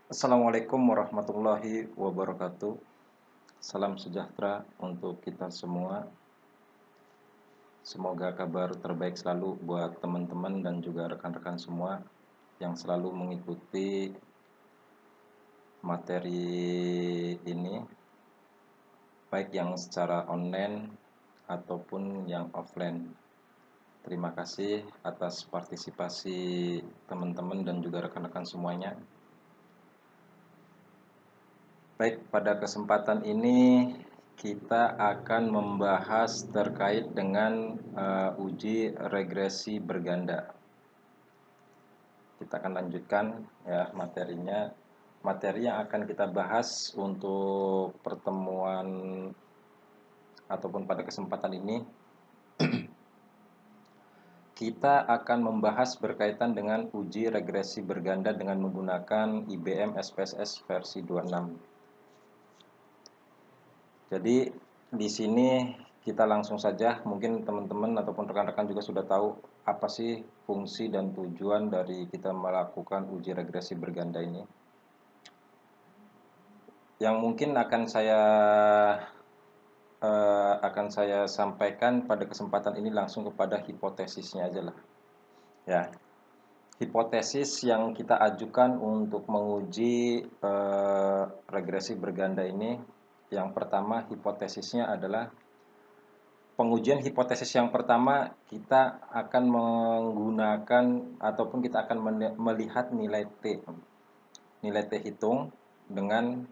Assalamualaikum warahmatullahi wabarakatuh. Salam sejahtera untuk kita semua. Semoga kabar terbaik selalu buat teman-teman dan juga rekan-rekan semua yang selalu mengikuti materi ini, baik yang secara online ataupun yang offline. Terima kasih atas partisipasi teman-teman dan juga rekan-rekan semuanya. Baik, pada kesempatan ini kita akan membahas terkait dengan uji regresi berganda. Kita akan lanjutkan ya materinya. Materi yang akan kita bahas untuk pertemuan ataupun pada kesempatan ini kita akan membahas berkaitan dengan uji regresi berganda dengan menggunakan IBM SPSS versi 26. Jadi di sini kita langsung saja, mungkin teman-teman ataupun rekan-rekan juga sudah tahu apa sih fungsi dan tujuan dari kita melakukan uji regresi berganda ini. Yang mungkin akan saya sampaikan pada kesempatan ini langsung kepada hipotesisnya aja lah. Ya. Hipotesis yang kita ajukan untuk menguji regresi berganda ini, yang pertama hipotesisnya adalah pengujian hipotesis yang pertama kita akan menggunakan ataupun kita akan melihat nilai T hitung dengan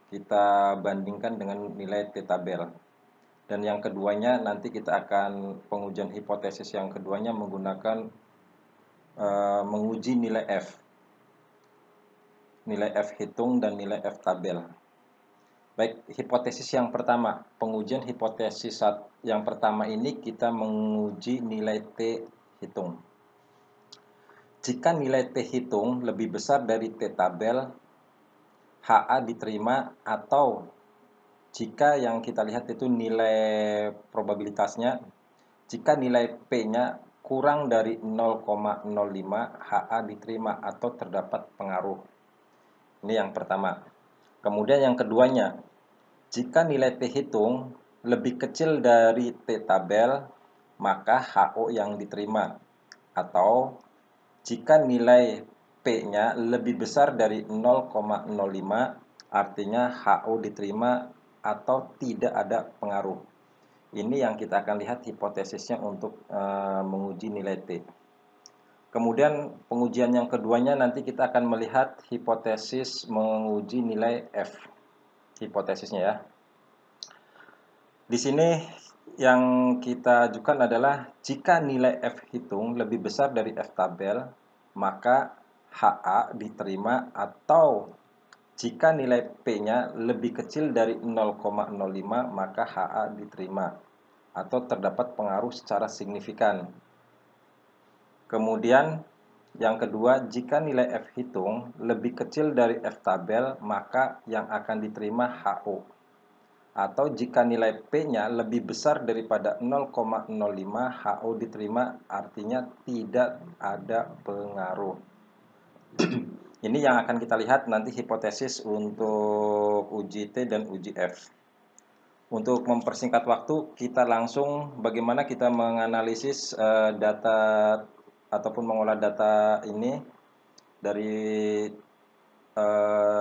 kita bandingkan dengan nilai T tabel. Dan yang keduanya nanti kita akan pengujian hipotesis yang keduanya menggunakan menguji nilai F hitung dan nilai F tabel. Baik, hipotesis yang pertama, pengujian hipotesis yang pertama ini kita menguji nilai T hitung. Jika nilai T hitung lebih besar dari T tabel, HA diterima, atau jika yang kita lihat itu nilai probabilitasnya, jika nilai P-nya kurang dari 0,05, HA diterima atau terdapat pengaruh. Ini yang pertama. Kemudian yang keduanya, jika nilai T hitung lebih kecil dari T tabel, maka HO yang diterima. Atau jika nilai P-nya lebih besar dari 0,05, artinya HO diterima atau tidak ada pengaruh. Ini yang kita akan lihat hipotesisnya untuk menguji nilai T. Kemudian pengujian yang keduanya nanti kita akan melihat hipotesis menguji nilai F. Hipotesisnya ya. Di sini yang kita ajukan adalah jika nilai F hitung lebih besar dari F tabel, maka HA diterima, atau jika nilai P-nya lebih kecil dari 0,05, maka HA diterima atau terdapat pengaruh secara signifikan. Kemudian yang kedua, jika nilai F hitung lebih kecil dari F tabel, maka yang akan diterima HO. Atau jika nilai P-nya lebih besar daripada 0,05, HO diterima, artinya tidak ada pengaruh. Ini yang akan kita lihat nanti hipotesis untuk uji T dan uji F. Untuk mempersingkat waktu, kita langsung bagaimana kita menganalisis data ataupun mengolah data ini dari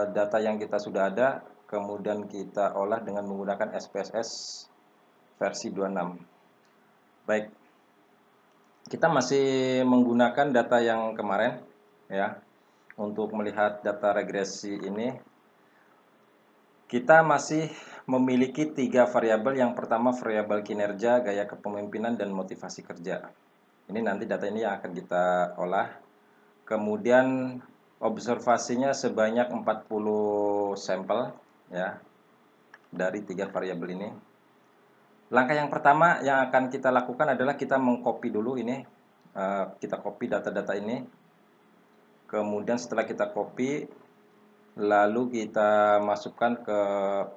data yang kita sudah ada, kemudian kita olah dengan menggunakan SPSS versi 26. Baik, kita masih menggunakan data yang kemarin ya. Untuk melihat data regresi ini, kita masih memiliki 3 variabel. Yang pertama variabel kinerja, gaya kepemimpinan, dan motivasi kerja. Ini nanti data ini yang akan kita olah. Kemudian observasinya sebanyak 40 sampel ya dari 3 variabel ini. Langkah yang pertama yang akan kita lakukan adalah kita mengcopy dulu ini. Kita copy data-data ini. Kemudian setelah kita copy, lalu kita masukkan ke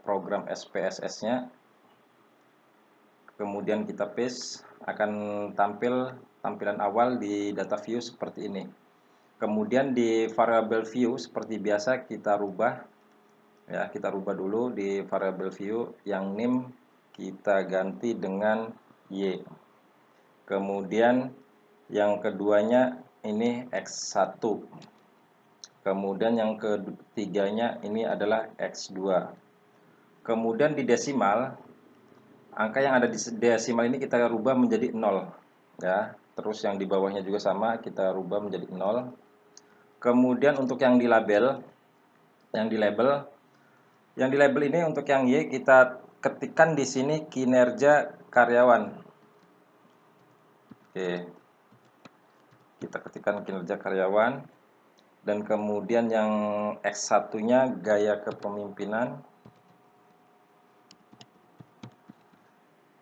program SPSS-nya. Kemudian kita paste, akan tampil tampilan awal di data view seperti ini. Kemudian di variable view seperti biasa kita rubah ya, kita rubah dulu di variable view yang name kita ganti dengan Y. Kemudian yang keduanya ini X1. Kemudian yang ketiganya ini adalah X2. Kemudian di desimal, angka yang ada di desimal ini kita rubah menjadi 0 ya. Terus yang di bawahnya juga sama, kita rubah menjadi 0. Kemudian untuk yang di label, yang di label ini untuk yang Y kita ketikkan di sini kinerja karyawan. Oke. Kita ketikkan kinerja karyawan, dan kemudian yang X1-nya gaya kepemimpinan.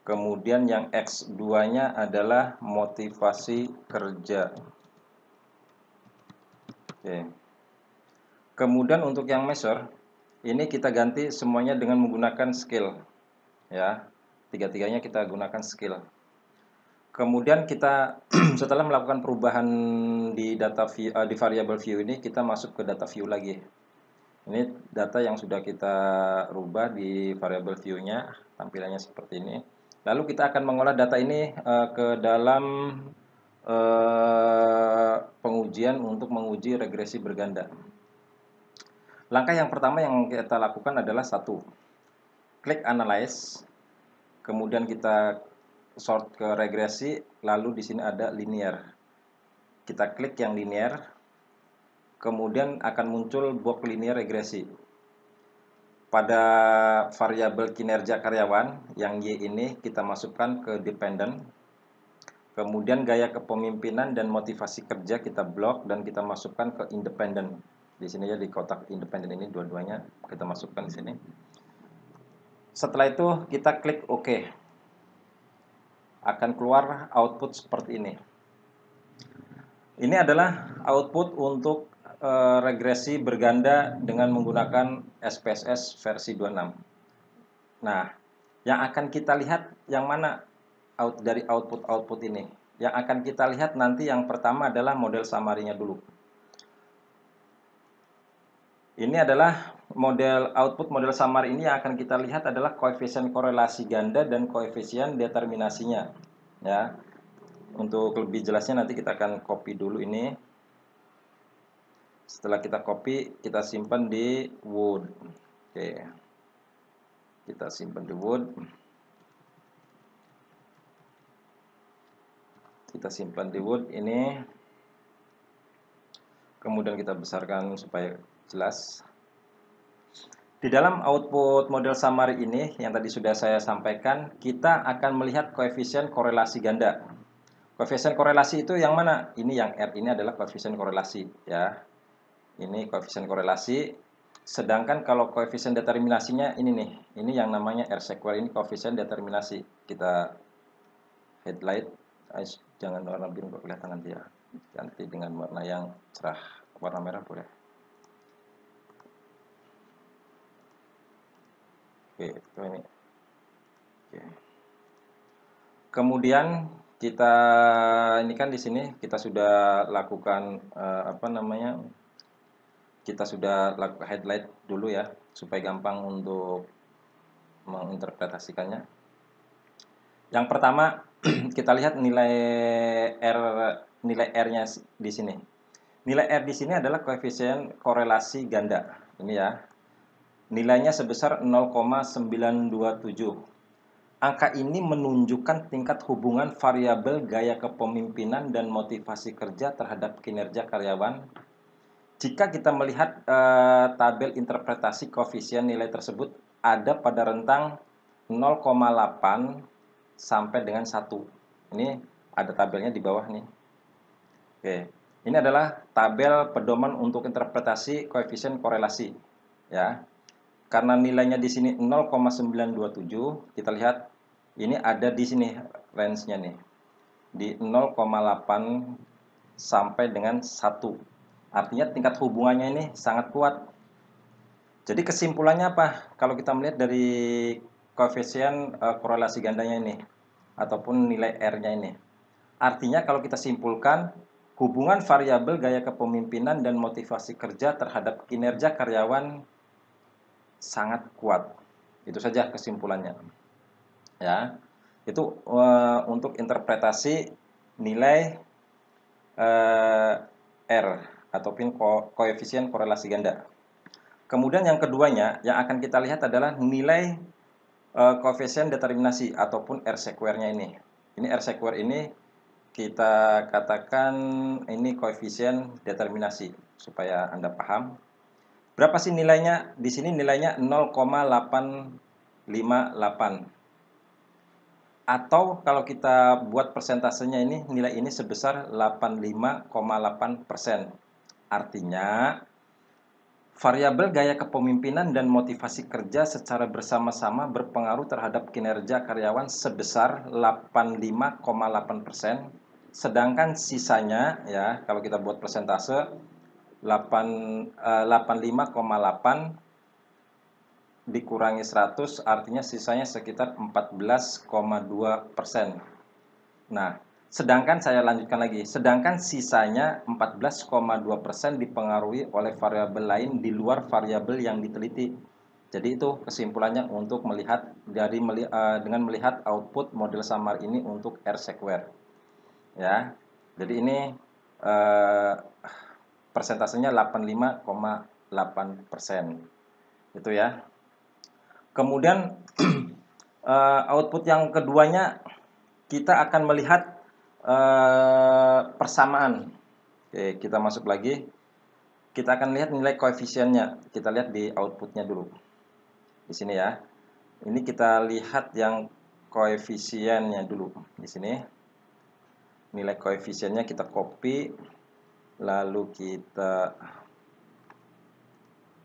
Kemudian yang X2-nya adalah motivasi kerja. Oke. Kemudian untuk yang measure, ini kita ganti semuanya dengan menggunakan scale. Ya, tiga-tiganya kita gunakan scale. Kemudian kita setelah melakukan perubahan di data view, di variable view ini, kita masuk ke data view lagi. Ini data yang sudah kita rubah di variable view-nya, tampilannya seperti ini. Lalu kita akan mengolah data ini ke dalam pengujian untuk menguji regresi berganda. Langkah yang pertama yang kita lakukan adalah satu, klik analyze, kemudian kita sort ke regresi, lalu di sini ada linear. Kita klik yang linear, kemudian akan muncul box linear regresi. Pada variabel kinerja karyawan yang Y ini kita masukkan ke dependent. Kemudian gaya kepemimpinan dan motivasi kerja kita blok dan kita masukkan ke independent. Di sini ya, di kotak independent ini dua-duanya kita masukkan di sini. Setelah itu kita klik OK. Akan keluar output seperti ini. Ini adalah output untuk regresi berganda dengan menggunakan SPSS versi 26. Nah, yang akan kita lihat yang mana dari output ini? Yang akan kita lihat nanti yang pertama adalah model summary-nya dulu. Ini adalah output model summary ini yang akan kita lihat adalah koefisien korelasi ganda dan koefisien determinasinya. Ya. Untuk lebih jelasnya nanti kita akan copy dulu ini. Setelah kita copy, kita simpan di Word. Oke. Kita simpan di Word. Kita simpan di Word ini. Kemudian kita besarkan supaya jelas. Di dalam output model summary ini yang tadi sudah saya sampaikan, kita akan melihat koefisien korelasi ganda. Koefisien korelasi itu yang mana? Ini yang R ini adalah koefisien korelasi ya. Ini koefisien korelasi. Sedangkan kalau koefisien determinasinya ini nih. Ini yang namanya R square, ini koefisien determinasi. Kita highlight, jangan warna biru kelihatan nanti ya. Ganti dengan warna yang cerah, warna merah boleh. Oke, itu ini. Oke. Kemudian kita ini kan di sini kita sudah lakukan kita sudah lakukan highlight dulu ya supaya gampang untuk menginterpretasikannya. Yang pertama kita lihat nilai R-nya di sini. Nilai R di sini adalah koefisien korelasi ganda. Ini ya. Nilainya sebesar 0,927. Angka ini menunjukkan tingkat hubungan variabel gaya kepemimpinan dan motivasi kerja terhadap kinerja karyawan. Jika kita melihat tabel interpretasi koefisien nilai tersebut ada pada rentang 0,8 sampai dengan 1. Ini ada tabelnya di bawah nih. Oke. Ini adalah tabel pedoman untuk interpretasi koefisien korelasi ya. Karena nilainya di sini 0,927, kita lihat ini ada di sini range-nya nih. Di 0,8 sampai dengan 1. Artinya tingkat hubungannya ini sangat kuat. Jadi kesimpulannya apa? Kalau kita melihat dari koefisien korelasi gandanya ini ataupun nilai R-nya ini. Artinya kalau kita simpulkan hubungan variabel gaya kepemimpinan dan motivasi kerja terhadap kinerja karyawan sangat kuat. Itu saja kesimpulannya. Ya, itu untuk interpretasi nilai R ataupun koefisien korelasi ganda. Kemudian yang keduanya yang akan kita lihat adalah nilai koefisien determinasi ataupun R square-nya ini. Ini R square ini kita katakan ini koefisien determinasi supaya Anda paham. Berapa sih nilainya? Di sini nilainya 0,858. Atau kalau kita buat persentasenya ini, nilai ini sebesar 85,8%. Artinya, variabel gaya kepemimpinan dan motivasi kerja secara bersama-sama berpengaruh terhadap kinerja karyawan sebesar 85,8%. Sedangkan sisanya, ya, kalau kita buat persentase, 85,8 dikurangi 100 artinya sisanya sekitar 14,2%. Nah, sedangkan saya lanjutkan lagi, sedangkan sisanya 14,2% dipengaruhi oleh variabel lain di luar variabel yang diteliti. Jadi itu kesimpulannya untuk melihat dengan melihat output model samar ini untuk R square. Ya. Jadi ini persentasenya 85,8%. Itu ya. Kemudian output yang keduanya kita akan melihat persamaan. Oke, kita masuk lagi. Kita akan lihat nilai koefisiennya. Kita lihat di outputnya dulu. Di sini ya. Ini kita lihat yang koefisiennya dulu. Di sini. Nilai koefisiennya kita copy. Lalu kita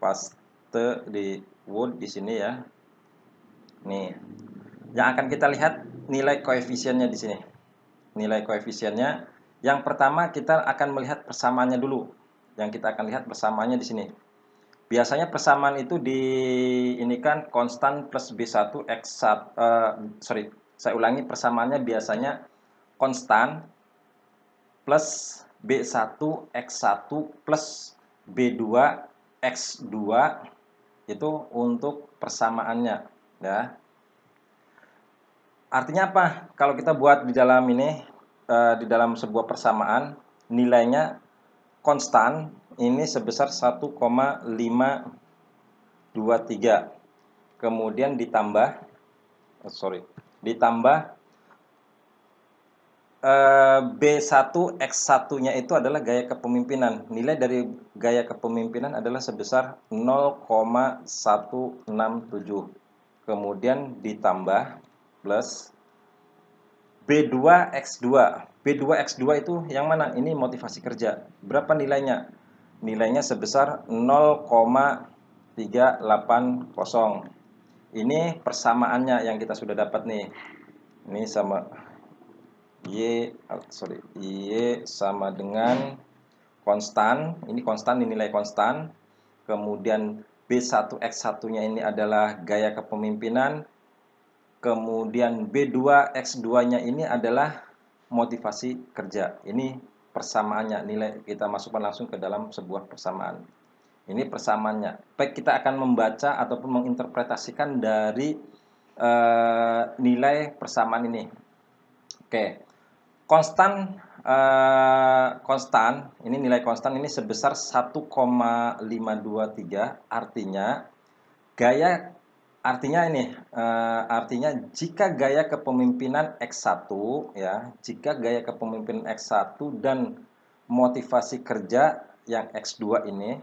paste di Word di sini ya. Nih, yang akan kita lihat nilai koefisiennya di sini. Nilai koefisiennya, yang pertama kita akan melihat persamaannya dulu. Yang kita akan lihat persamaannya di sini. Biasanya persamaan itu ini kan konstan plus B1 X1, saya ulangi, persamaannya biasanya konstan plus B1 X1 plus B2 X2 itu untuk persamaannya. Ya. Artinya apa? Kalau kita buat di dalam ini, di dalam sebuah persamaan, nilainya konstan, ini sebesar 1,523. Kemudian ditambah, B1 X1-nya itu adalah gaya kepemimpinan. Nilai dari gaya kepemimpinan adalah sebesar 0,167. Kemudian ditambah plus B2X2. B2X2 itu yang mana? Ini motivasi kerja. Berapa nilainya? Nilainya sebesar 0,380. Ini persamaannya yang kita sudah dapat nih. Ini sama Y sama dengan konstan. Ini konstan, ini nilai konstan. Kemudian B1X1-nya ini adalah gaya kepemimpinan. Kemudian B2X2-nya ini adalah motivasi kerja. Ini persamaannya, nilai kita masukkan langsung ke dalam sebuah persamaan. Ini persamaannya. Baik, kita akan membaca ataupun menginterpretasikan dari nilai persamaan ini. Oke. Konstan, ini nilai konstan ini sebesar 1,523, artinya artinya jika gaya kepemimpinan X1 ya, jika gaya kepemimpinan X1 dan motivasi kerja yang X2 ini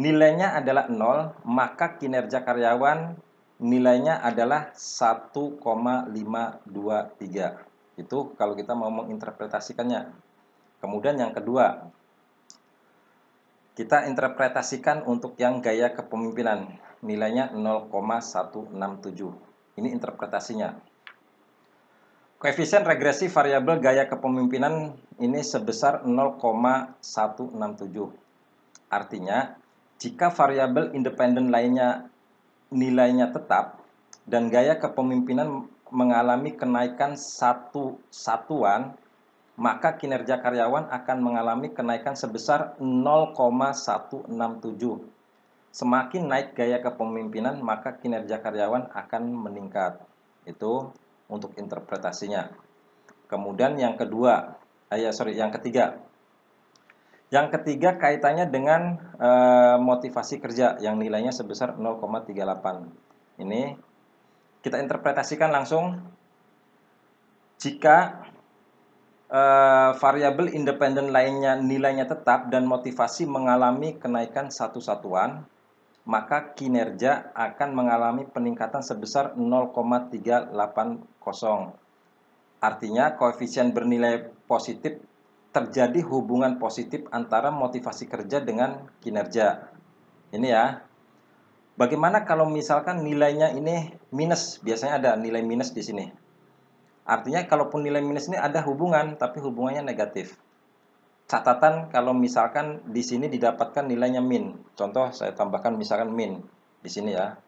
nilainya adalah 0, maka kinerja karyawan nilainya adalah 1,523. Itu kalau kita mau menginterpretasikannya. Kemudian yang kedua, kita interpretasikan untuk yang gaya kepemimpinan. Nilainya 0,167. Ini interpretasinya. Koefisien regresi variabel gaya kepemimpinan ini sebesar 0,167. Artinya, jika variabel independen lainnya nilainya tetap dan gaya kepemimpinan mengalami kenaikan satu satuan, maka kinerja karyawan akan mengalami kenaikan sebesar 0,167. Semakin naik gaya kepemimpinan, maka kinerja karyawan akan meningkat. Itu untuk interpretasinya. Kemudian yang ketiga. Yang ketiga kaitannya dengan motivasi kerja yang nilainya sebesar 0,38. Ini kita interpretasikan langsung. Jika variabel independen lainnya nilainya tetap dan motivasi mengalami kenaikan satu satuan, maka kinerja akan mengalami peningkatan sebesar 0,380. Artinya koefisien bernilai positif, terjadi hubungan positif antara motivasi kerja dengan kinerja. Ini ya. Bagaimana kalau misalkan nilainya ini minus? Biasanya ada nilai minus di sini. Artinya kalaupun nilai minus ini ada hubungan, tapi hubungannya negatif. Catatan kalau misalkan di sini didapatkan nilainya min. Contoh saya tambahkan misalkan min di sini ya.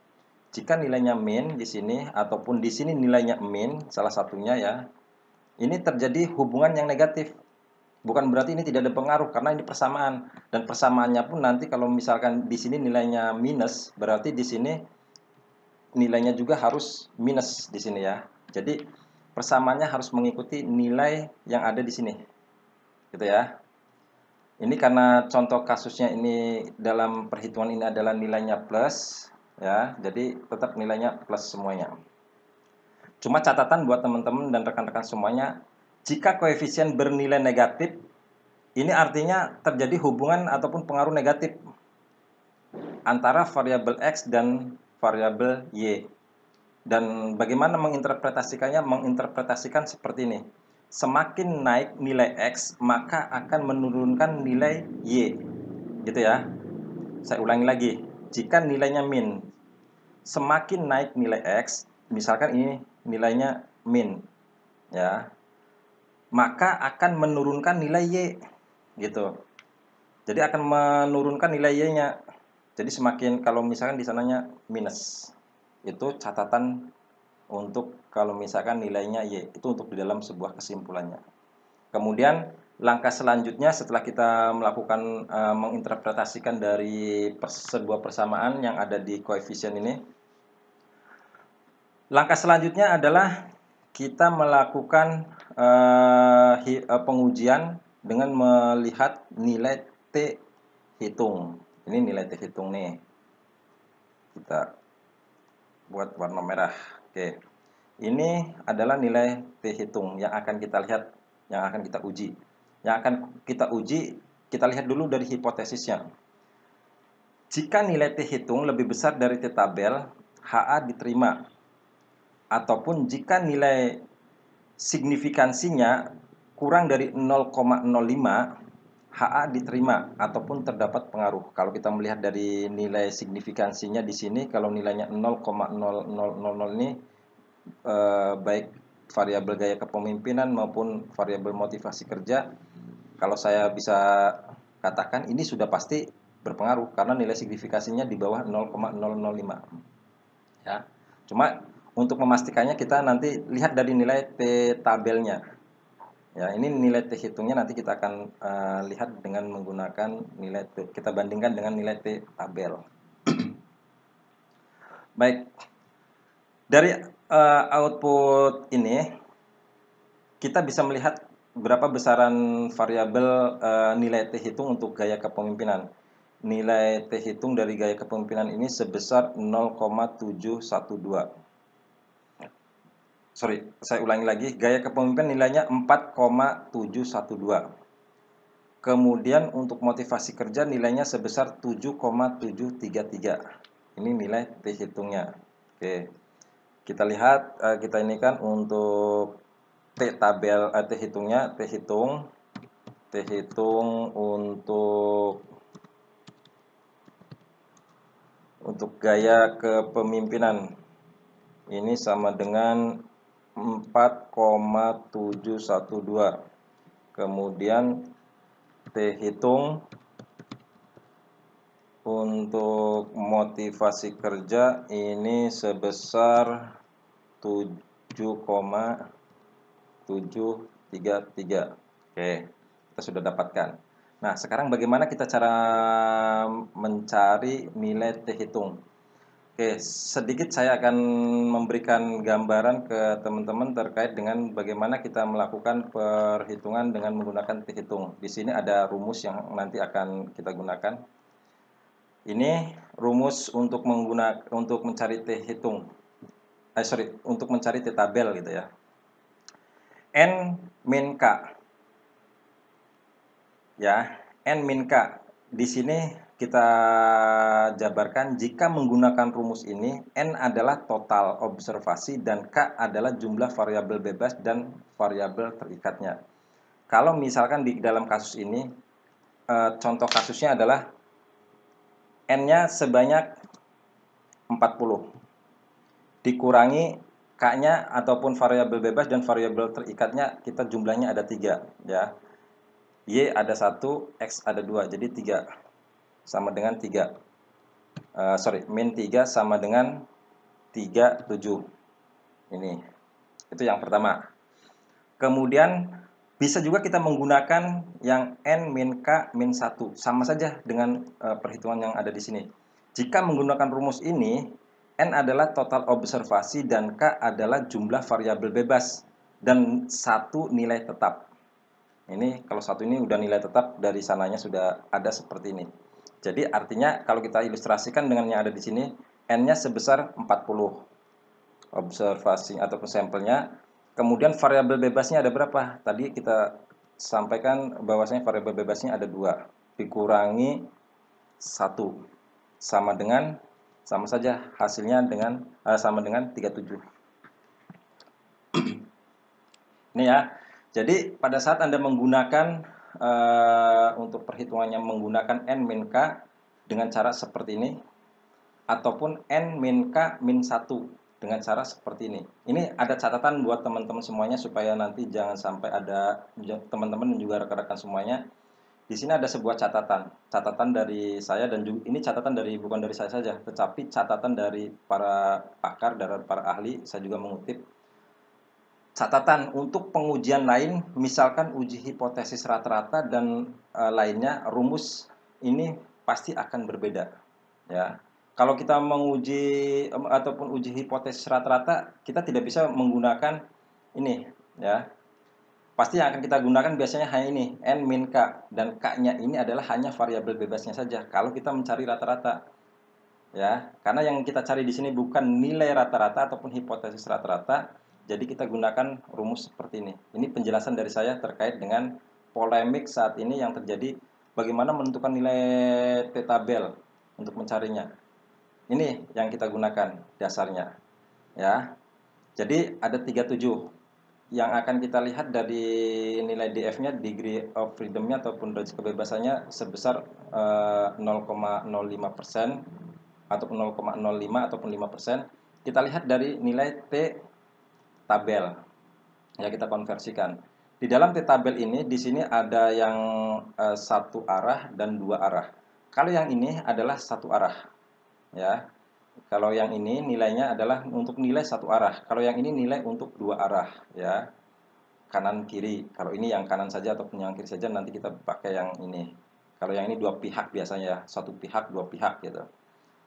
Jika nilainya min di sini ataupun di sini nilainya min, salah satunya ya. Ini terjadi hubungan yang negatif. Bukan berarti ini tidak ada pengaruh karena ini persamaan, dan persamaannya pun nanti kalau misalkan di sini nilainya minus, berarti di sini nilainya juga harus minus di sini ya. Jadi persamaannya harus mengikuti nilai yang ada di sini. Gitu ya. Ini karena contoh kasusnya ini dalam perhitungan ini adalah nilainya plus ya, jadi tetap nilainya plus semuanya. Cuma catatan buat teman-teman dan rekan-rekan semuanya, jika koefisien bernilai negatif, ini artinya terjadi hubungan ataupun pengaruh negatif antara variabel X dan variabel Y. Dan bagaimana menginterpretasikannya? Menginterpretasikan seperti ini. Semakin naik nilai X, maka akan menurunkan nilai Y. Gitu ya. Saya ulangi lagi. Jika nilainya min, semakin naik nilai X, misalkan ini nilainya min, ya, maka akan menurunkan nilai Y. Gitu. Jadi akan menurunkan nilai Y-nya. Jadi semakin, kalau misalkan di sananya minus, itu catatan untuk kalau misalkan nilainya Y, itu untuk di dalam sebuah kesimpulannya. Kemudian langkah selanjutnya setelah kita melakukan menginterpretasikan dari sebuah persamaan yang ada di koefisien ini, langkah selanjutnya adalah kita melakukan pengujian dengan melihat nilai T hitung. Ini nilai T hitung nih. Kita buat warna merah. Oke. Ini adalah nilai T hitung yang akan kita lihat, yang akan kita uji. Yang akan kita uji, kita lihat dulu dari hipotesisnya. Jika nilai T hitung lebih besar dari T tabel, HA diterima. Ataupun jika nilai signifikansinya kurang dari 0,05, HA diterima ataupun terdapat pengaruh. Kalau kita melihat dari nilai signifikansinya di sini, kalau nilainya 0,0000 ini baik variabel gaya kepemimpinan maupun variabel motivasi kerja, kalau saya bisa katakan ini sudah pasti berpengaruh karena nilai signifikasinya di bawah 0,005 ya. Cuma untuk memastikannya kita nanti lihat dari nilai T tabelnya ya. Ini nilai T hitungnya nanti kita akan lihat dengan menggunakan nilai T, kita bandingkan dengan nilai T tabel. Baik, dari output ini kita bisa melihat berapa besaran variabel nilai T hitung untuk gaya kepemimpinan. Nilai T hitung dari gaya kepemimpinan ini sebesar 0,712. Sorry, saya ulangi lagi. Gaya kepemimpinan nilainya 4,712. Kemudian untuk motivasi kerja nilainya sebesar 7,733. Ini nilai T hitungnya. Oke. Kita lihat, kita ini kan untuk T tabel, T hitungnya, T hitung untuk gaya kepemimpinan ini sama dengan 4,712. Kemudian T hitung untuk motivasi kerja ini sebesar 7,733. Oke, kita sudah dapatkan. Nah, sekarang bagaimana kita cara mencari nilai T hitung? Oke, sedikit saya akan memberikan gambaran ke teman-teman terkait dengan bagaimana kita melakukan perhitungan dengan menggunakan T hitung. Di sini ada rumus yang nanti akan kita gunakan. Ini rumus untuk mencari T hitung. Untuk mencari T tabel gitu ya. N min K. Ya, N min K. Di sini kita jabarkan jika menggunakan rumus ini, N adalah total observasi dan K adalah jumlah variabel bebas dan variabel terikatnya. Kalau misalkan di dalam kasus ini, contoh kasusnya adalah N-nya sebanyak 40, dikurangi K-nya ataupun variabel bebas dan variabel terikatnya kita jumlahnya ada 3, ya. Y ada 1, X ada 2, jadi 3 sama dengan 3. Min 3 sama dengan 37. Ini. Itu yang pertama. Kemudian bisa juga kita menggunakan yang N min K min 1. Sama saja dengan perhitungan yang ada di sini. Jika menggunakan rumus ini, N adalah total observasi dan K adalah jumlah variabel bebas dan 1 nilai tetap. Ini kalau 1 ini udah nilai tetap, dari sananya sudah ada seperti ini. Jadi artinya kalau kita ilustrasikan dengan yang ada di sini, N-nya sebesar 40 observasi ataupun sampelnya. Kemudian variabel bebasnya ada berapa? Tadi kita sampaikan bahwasanya variabel bebasnya ada 2 dikurangi 1 sama saja hasilnya dengan sama dengan 37. Ini ya. Jadi pada saat Anda menggunakan untuk perhitungannya menggunakan N min K dengan cara seperti ini, ataupun N min K min 1 dengan cara seperti ini. Ini ada catatan buat teman-teman semuanya supaya nanti jangan sampai ada teman-teman dan juga rekan-rekan semuanya. Di sini ada sebuah catatan dari saya, dan juga ini catatan bukan dari saya saja, tetapi catatan dari para pakar, dari para ahli. Saya juga mengutip catatan untuk pengujian lain, misalkan uji hipotesis rata-rata dan lainnya, rumus ini pasti akan berbeda, ya. Kalau kita menguji ataupun uji hipotesis rata-rata, kita tidak bisa menggunakan ini, ya. Pasti yang akan kita gunakan biasanya hanya ini, N min K, dan K-nya ini adalah hanya variabel bebasnya saja. Kalau kita mencari rata-rata, ya, karena yang kita cari di sini bukan nilai rata-rata ataupun hipotesis rata-rata, jadi kita gunakan rumus seperti ini. Ini penjelasan dari saya terkait dengan polemik saat ini yang terjadi, bagaimana menentukan nilai T tabel untuk mencarinya. Ini yang kita gunakan dasarnya, ya. Jadi ada 37 yang akan kita lihat dari nilai DF-nya, degree of freedom-nya ataupun range kebebasannya sebesar 0,05% ataupun 0,05 ataupun 5%. Kita lihat dari nilai T tabel. Ya, kita konversikan. Di dalam T tabel ini, di sini ada yang satu arah dan 2 arah. Kalau yang ini adalah satu arah, ya. Kalau yang ini nilainya adalah untuk nilai satu arah. Kalau yang ini nilai untuk 2 arah, ya. Kanan kiri. Kalau ini yang kanan saja ataupun yang kiri saja, nanti kita pakai yang ini. Kalau yang ini 2 pihak biasanya, satu pihak 2 pihak gitu.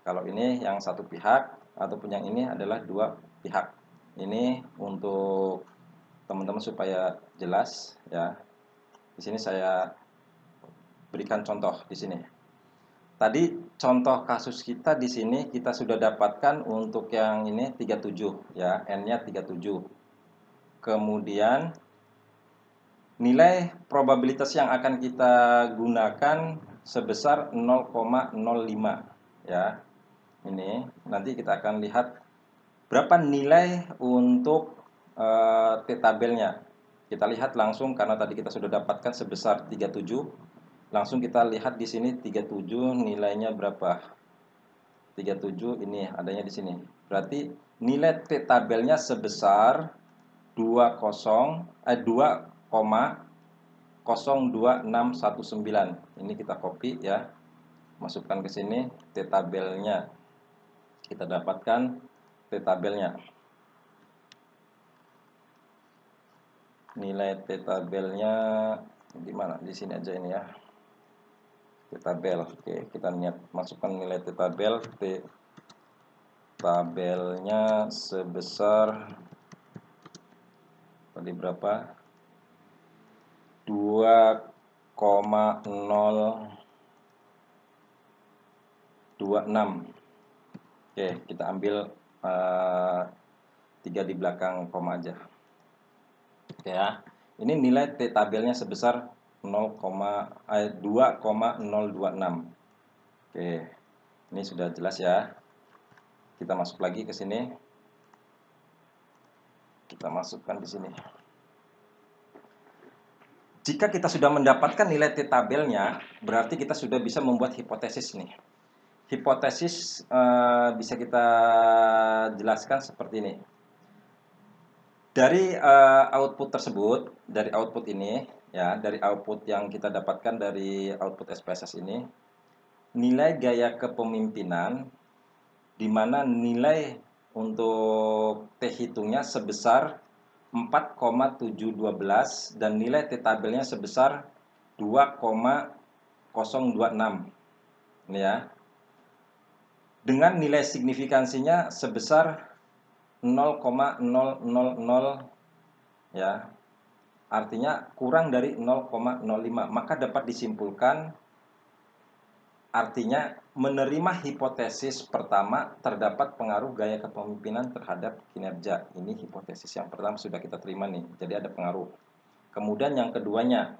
Kalau ini yang satu pihak ataupun yang ini adalah 2 pihak. Ini untuk teman-teman supaya jelas, ya. Di sini saya berikan contoh di sini. Tadi contoh kasus kita di sini kita sudah dapatkan untuk yang ini 37, ya, N-nya 37. Kemudian nilai probabilitas yang akan kita gunakan sebesar 0,05, ya. Ini nanti kita akan lihat berapa nilai untuk T tabelnya. Kita lihat langsung karena tadi kita sudah dapatkan sebesar 37. Langsung kita lihat di sini 37 nilainya berapa? 37 ini adanya di sini. Berarti nilai T tabelnya sebesar 2,02619. Ini kita copy, ya. Masukkan ke sini T tabelnya. Kita dapatkan T tabelnya. Nilai T tabelnya Di mana? Di sini aja ini ya. T tabel. Oke, kita masukkan nilai T tabel. T tabelnya sebesar tadi berapa? 2,026. Oke, kita ambil 3 di belakang koma aja. Oke ya. Ini nilai T tabelnya sebesar 2,026. Oke. Ini sudah jelas ya. Kita masuk lagi ke sini. Kita masukkan di sini. Jika kita sudah mendapatkan nilai T tabelnya, berarti kita sudah bisa membuat hipotesis nih. Hipotesis bisa kita jelaskan seperti ini. Dari output tersebut, dari output ini, ya, dari output yang kita dapatkan dari output SPSS ini, nilai gaya kepemimpinan, di mana nilai untuk T hitungnya sebesar 4,712 dan nilai T tabelnya sebesar 2,026. Ini ya. Dengan nilai signifikansinya sebesar 0,000 ya. Artinya kurang dari 0,05. Maka dapat disimpulkan artinya menerima hipotesis pertama terdapat pengaruh gaya kepemimpinan terhadap kinerja. Ini hipotesis yang pertama sudah kita terima nih. Jadi ada pengaruh. Kemudian yang keduanya,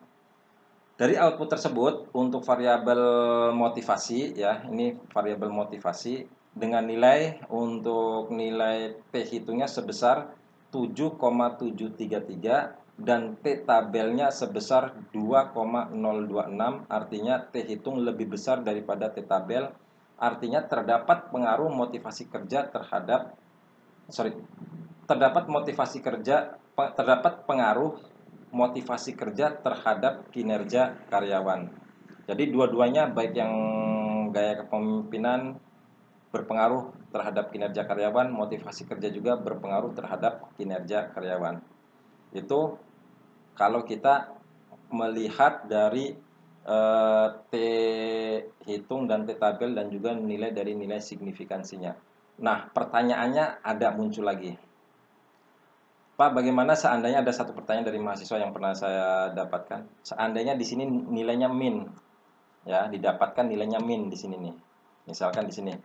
dari output tersebut untuk variabel motivasi ya, ini variabel motivasi dengan nilai untuk nilai T hitungnya sebesar 7,733 dan T tabelnya sebesar 2,026, artinya T hitung lebih besar daripada T tabel, artinya terdapat pengaruh motivasi kerja terdapat pengaruh motivasi kerja terhadap kinerja karyawan. Jadi dua-duanya baik yang gaya kepemimpinan berpengaruh terhadap kinerja karyawan, motivasi kerja juga berpengaruh terhadap kinerja karyawan. Itu kalau kita melihat dari T hitung dan T tabel dan juga nilai dari nilai signifikansinya. Nah, pertanyaannya ada muncul lagi. Pak, bagaimana seandainya ada satu pertanyaan dari mahasiswa yang pernah saya dapatkan? Seandainya di sini nilainya min, ya, didapatkan nilainya min di sini nih. Misalkan di sini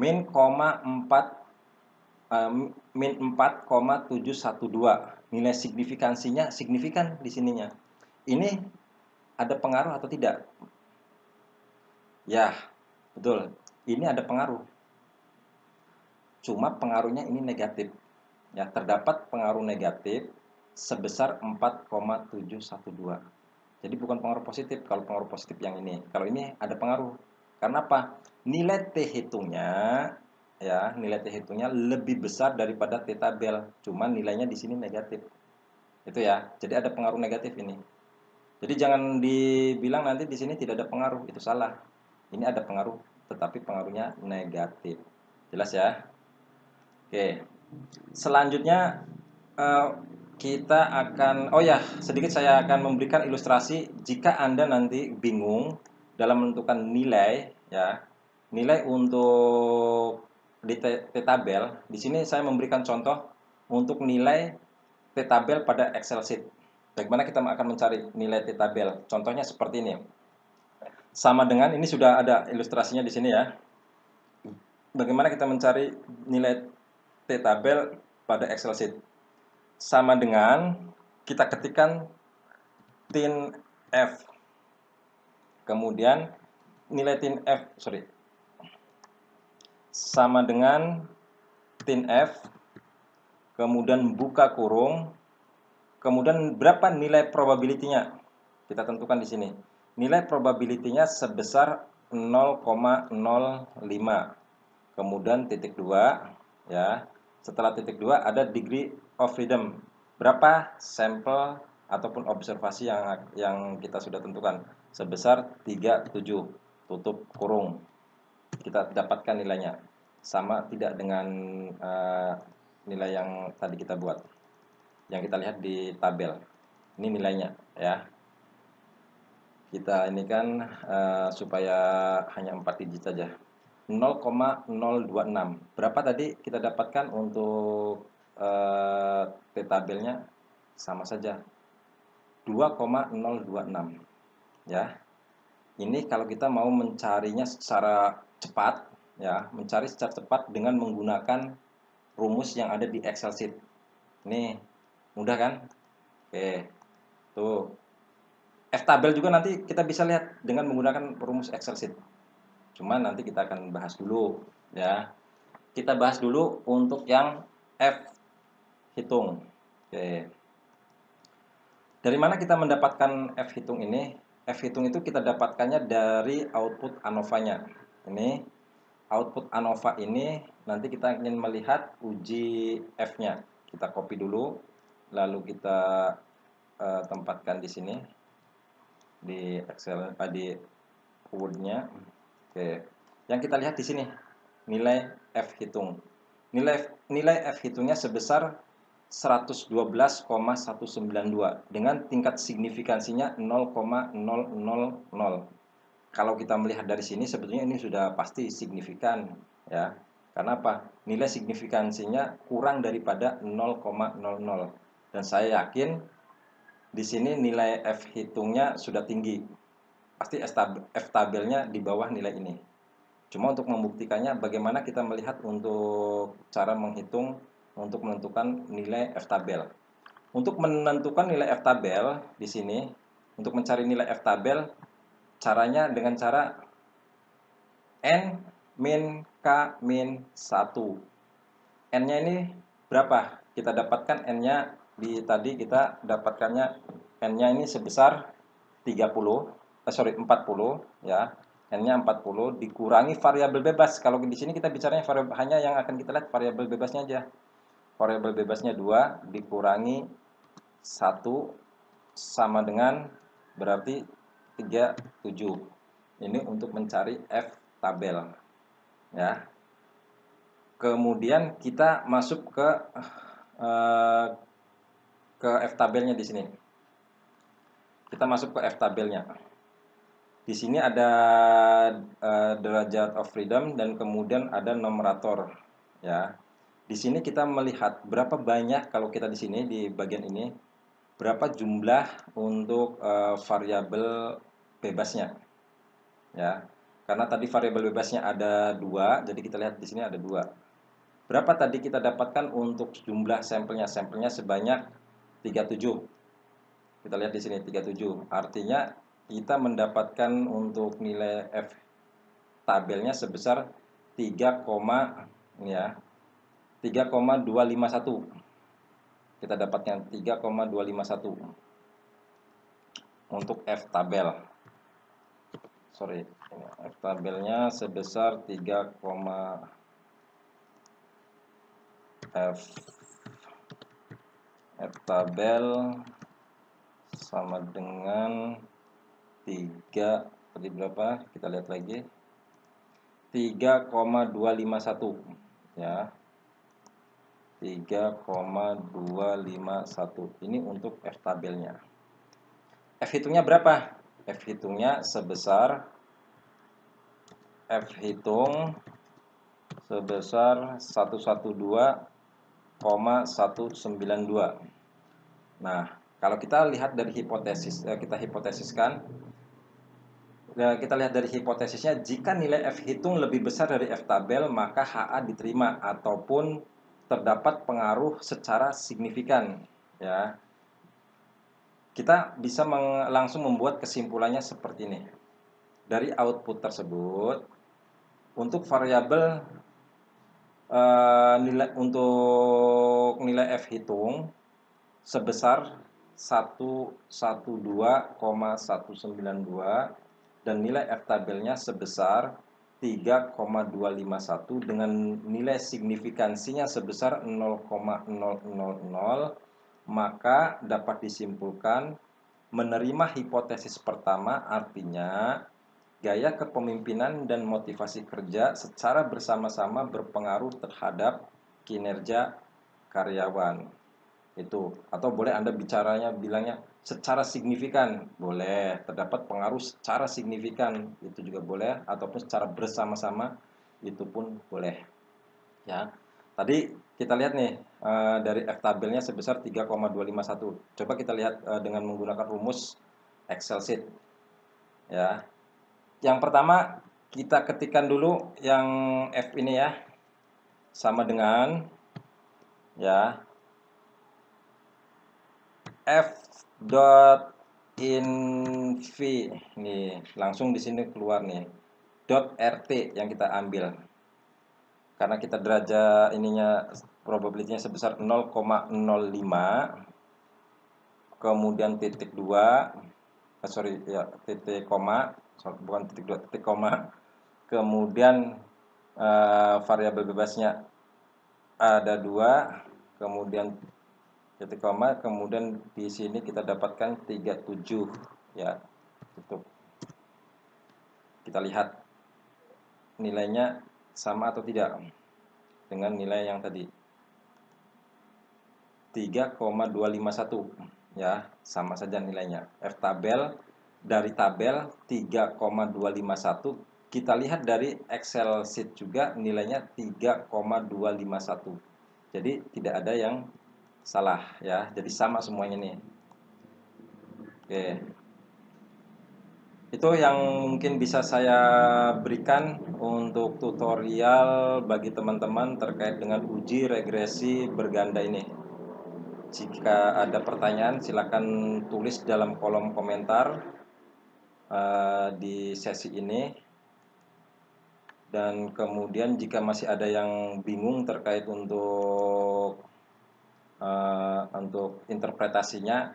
min 4,712. Nilai signifikansinya signifikan di sininya. Ini ada pengaruh atau tidak? Ya, betul. Ini ada pengaruh. Cuma pengaruhnya ini negatif. Ya, terdapat pengaruh negatif sebesar 4,712. Jadi bukan pengaruh positif. Kalau pengaruh positif yang ini, kalau ini ada pengaruh. Karena apa? Nilai T hitungnya, ya, nilai T hitungnya lebih besar daripada T tabel. Cuma nilainya di sini negatif. Itu ya. Jadi ada pengaruh negatif ini. Jadi jangan dibilang nanti di sini tidak ada pengaruh, itu salah. Ini ada pengaruh, tetapi pengaruhnya negatif. Jelas ya? Oke. Selanjutnya kita akan, oh ya, sedikit saya akan memberikan ilustrasi jika Anda nanti bingung dalam menentukan nilai, ya, nilai untuk di T tabel. Di sini saya memberikan contoh untuk nilai T tabel pada Excel sheet. Bagaimana kita akan mencari nilai T tabel? Contohnya seperti ini. Sama dengan ini sudah ada ilustrasinya di sini ya. Bagaimana kita mencari nilai T tabel pada Excel sheet? Sama dengan kita ketikkan tin F. Kemudian nilai tin F, sama dengan tin F. Kemudian buka kurung. Kemudian berapa nilai probability-nya? Kita tentukan di sini. Nilai probability-nya sebesar 0,05. Kemudian titik 2, ya. Setelah titik 2 ada degree of freedom. Berapa sampel ataupun observasi yang kita sudah tentukan? Sebesar 37. Tutup kurung. Kita dapatkan nilainya. Sama tidak dengan nilai yang tadi kita buat. Yang kita lihat di tabel. Ini nilainya, ya. Kita ini kan supaya hanya 4 digit saja. 0,026. Berapa tadi kita dapatkan untuk T tabelnya? Sama saja. 2,026. Ya. Ini kalau kita mau mencarinya secara cepat, ya, mencari secara cepat dengan menggunakan rumus yang ada di Excel sheet. Ini mudah kan? Oke. Tuh. F tabel juga nanti kita bisa lihat dengan menggunakan rumus Excel sheet. Cuman nanti kita akan bahas dulu, ya. Kita bahas dulu untuk yang F hitung. Oke. Dari mana kita mendapatkan F hitung ini? F hitung itu kita dapatkannya dari output ANOVA-nya. Ini output ANOVA ini nanti kita ingin melihat uji F-nya. Kita copy dulu, lalu kita tempatkan di sini di Excel, di Word-nya. Oke. Yang kita lihat di sini nilai F hitung. Nilai F hitungnya sebesar 112,192 dengan tingkat signifikansinya 0,000. Kalau kita melihat dari sini sebetulnya ini sudah pasti signifikan, ya. Karena apa? Nilai signifikansinya kurang daripada 0,00. Dan saya yakin di sini nilai F hitungnya sudah tinggi. Pasti F tabelnya di bawah nilai ini. Cuma untuk membuktikannya bagaimana kita melihat untuk cara menghitung untuk menentukan nilai F tabel. Untuk menentukan nilai F tabel di sini, untuk mencari nilai F tabel caranya dengan cara N min K min 1. N-nya ini berapa? Kita dapatkan N-nya di tadi kita dapatkannya N-nya ini sebesar 40 ya. N-nya 40 dikurangi variabel bebas. Kalau di sini kita bicaranya variabel, hanya yang akan kita lihat variabel bebasnya aja. Variabel bebasnya 2 dikurangi 1 sama dengan berarti 37. Ini untuk mencari F tabel. Ya. Kemudian kita masuk ke F tabelnya di sini. Kita masuk ke F tabelnya. Di sini ada derajat of freedom dan kemudian ada numerator, ya. Di sini kita melihat berapa banyak kalau kita di sini di bagian ini berapa jumlah untuk variabel bebasnya, ya. Karena tadi variabel bebasnya ada 2, jadi kita lihat di sini ada 2. Berapa tadi kita dapatkan untuk jumlah sampelnya? Sampelnya sebanyak 37. Kita lihat di sini 37. Artinya kita mendapatkan untuk nilai F tabelnya sebesar 3, ini ya, 3,251. Kita dapatkan 3,251 untuk F tabel. Sorry, F tabelnya sebesar 3, F tabel sama dengan 3, tadi berapa? Kita lihat lagi. 3,251 ya. 3,251. Ini untuk F tabelnya. F hitungnya berapa? F hitungnya sebesar 112,192. Nah, kalau kita lihat dari hipotesis, kita lihat dari hipotesisnya, jika nilai F hitung lebih besar dari F tabel, maka HA diterima ataupun terdapat pengaruh secara signifikan, ya. Kita bisa langsung membuat kesimpulannya seperti ini. Dari output tersebut, untuk variabel nilai F hitung sebesar 112,192 dan nilai F tabelnya sebesar 3,251 dengan nilai signifikansinya sebesar 0,000, maka dapat disimpulkan menerima hipotesis pertama artinya gaya kepemimpinan dan motivasi kerja secara bersama-sama berpengaruh terhadap kinerja karyawan. Itu, atau boleh Anda bilangnya secara signifikan, boleh. Terdapat pengaruh secara signifikan, itu juga boleh, ataupun secara bersama-sama, itu pun boleh. Ya, tadi kita lihat nih dari F tabelnya sebesar 3,251. Coba kita lihat dengan menggunakan rumus Excel sheet. Ya, yang pertama kita ketikkan dulu yang F ini ya, sama dengan ya F dot inv nih, langsung di sini keluar nih dot rt yang kita ambil karena kita derajat ininya probability-nya sebesar 0,05, kemudian titik 2, sorry ya, titik koma, bukan titik 2, titik koma, kemudian variabel bebasnya ada 2, kemudian titik koma, kemudian di sini kita dapatkan 37 ya. Tutup. Kita lihat nilainya sama atau tidak dengan nilai yang tadi 3,251 ya, sama saja nilainya. F tabel dari tabel 3,251, kita lihat dari Excel sheet juga nilainya 3,251. Jadi tidak ada yang salah ya, jadi sama semuanya nih. Oke, itu yang mungkin bisa saya berikan untuk tutorial bagi teman-teman terkait dengan uji regresi berganda ini. Jika ada pertanyaan silakan tulis dalam kolom komentar di sesi ini. Dan kemudian jika masih ada yang bingung terkait untuk interpretasinya,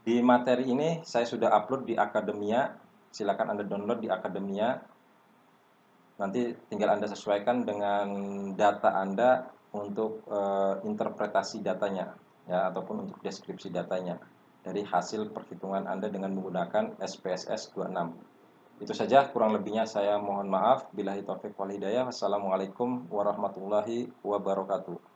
di materi ini saya sudah upload di Akademia. Silakan Anda download di Akademia. Nanti tinggal Anda sesuaikan dengan data Anda untuk interpretasi datanya ya, ataupun untuk deskripsi datanya dari hasil perhitungan Anda dengan menggunakan SPSS 26. Itu saja, kurang lebihnya saya mohon maaf. Billahi taufiq wal hidayah. Wassalamualaikum warahmatullahi wabarakatuh.